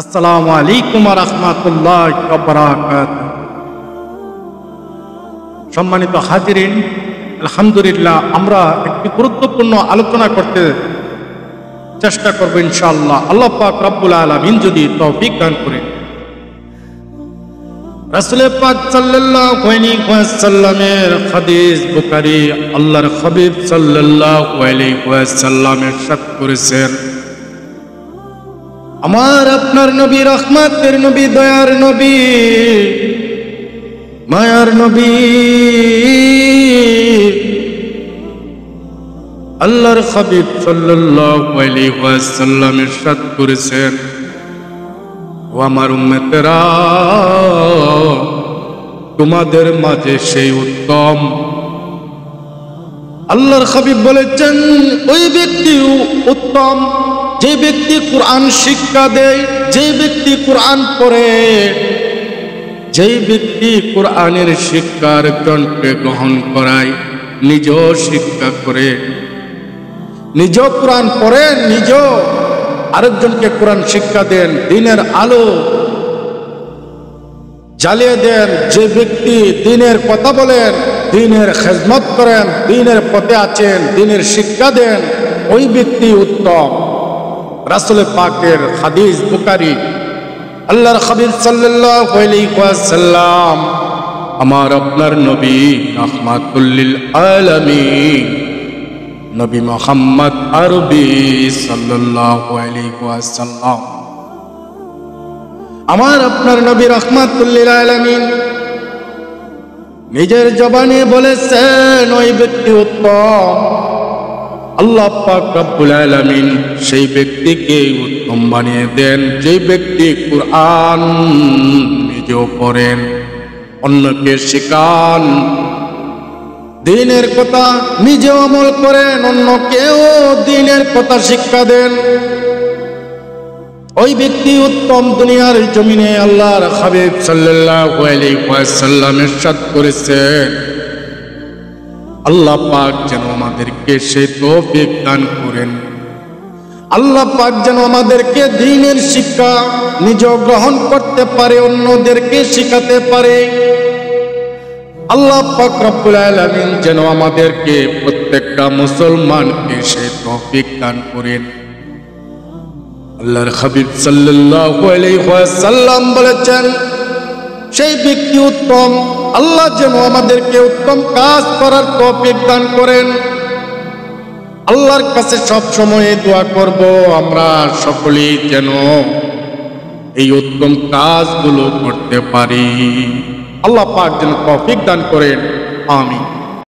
আসসালামু আলাইকুম ওয়া রাহমাতুল্লাহি ওয়া বারাকাতুহু। সম্মানিত হাজিরিন, আলহামদুলিল্লাহ আমরা একটি গুরুত্বপূর্ণ আলোচনা করতে চেষ্টা করব ইনশাআল্লাহ। আল্লাহ পাক রব্বুল আলামিন যদি তৌফিক দান করেন। রাসূল পাক সাল্লাল্লাহু আলাইহি ওয়াসাল্লামের হাদিস বুখারী, আল্লাহর হাবিব সাল্লাল্লাহু আলাইহি ওয়াসাল্লাম ইরশাদ করেছেন, আমার আপনার নবী, রহমতের নবী, দয়ার নবী, মায়ার নবী, আল্লাহর হাবিব সাল্লাল্লাহু আলাইহি ওয়াসাল্লাম ইরশাদ করেছেন, ও আমার উম্মতেরা, তোমাদের মাঝে সেই উত্তম। আল্লাহর হাবিব বলেছেন, ওই ব্যক্তি উত্তম যে ব্যক্তি কোরআন শিক্ষা দেয়, যে ব্যক্তি কোরআন পড়ে, যে ব্যক্তি কোরআনের শিক্ষা আরেকজনকে গ্রহণ করায়, নিজেও শিক্ষা করে, নিজেও কোরআন পড়ে, নিজেও আরেকজনকে কোরআন শিক্ষা দেন, দ্বীনের আলো জ্বালিয়ে দেন। যে ব্যক্তি দ্বীনের কথা বলেন, দ্বীনের খেদমত করেন, দ্বীনের পথে আছেন, দ্বীনের শিক্ষা দেন, ওই ব্যক্তি উত্তম। রাসূল পাকের হাদিস বুখারী, আল্লাহর হাবিব সাল্লাল্লাহু আলাইহি ওয়াসাল্লাম, আমার আপনার নবী রাহমাতুল লিল আলামিন, নবী মুহাম্মদ আরবি সাল্লাল্লাহু আলাইহি ওয়াসাল্লাম, আমার আপনার নবী রাহমাতুল লিল আলামিন নিজের জবানে বলেছেন, ওই ব্যক্তি উত্তম। আল্লাহ পাক রব্বুল আলামিন সেই ব্যক্তিকে উত্তম বানিয়ে দেন যে ব্যক্তি কুরআন নিজেও পড়েন, অন্যকে শেখান, দ্বীনের কথা নিজেও আমল করেন, অন্যকেও দ্বীনের কথা শিক্ষা দেন, ওই ব্যক্তি উত্তম। দুনিয়ার জমিনে আল্লাহর হাবিব সাল্লাল্লাহু আলাইহি ওয়াসাল্লাম ইরশাদ করেছেন, আল্লাহ পাক যেন আমাদেরকে সেই তৌফিক দান করেন, আল্লাহ পাক যেন আমাদেরকে দ্বীনের শিক্ষা নিজে গ্রহণ করতে পারে, অন্যদেরকে শিখাতে পারে। আল্লাহ পাক রব্বুল আলামিন যেন আমাদেরকে প্রত্যেকটা মুসলমানকে সেই তৌফিক দান করেন। আল্লাহর হাবিব সাল্লাল্লাহু আলাইহি ওয়াসাল্লাম বলেছেন, সেই ব্যক্তি উত্তম। আল্লাহ যেন আমাদেরকে উত্তম কাজ করার তৌফিক দান করেন। আল্লাহর কাছে সব সময় দোয়া করব, আমরা সকলেই যেন এই উত্তম কাজগুলো করতে পারি। আল্লাহ পাক যেন তৌফিক দান করেন। আমিন।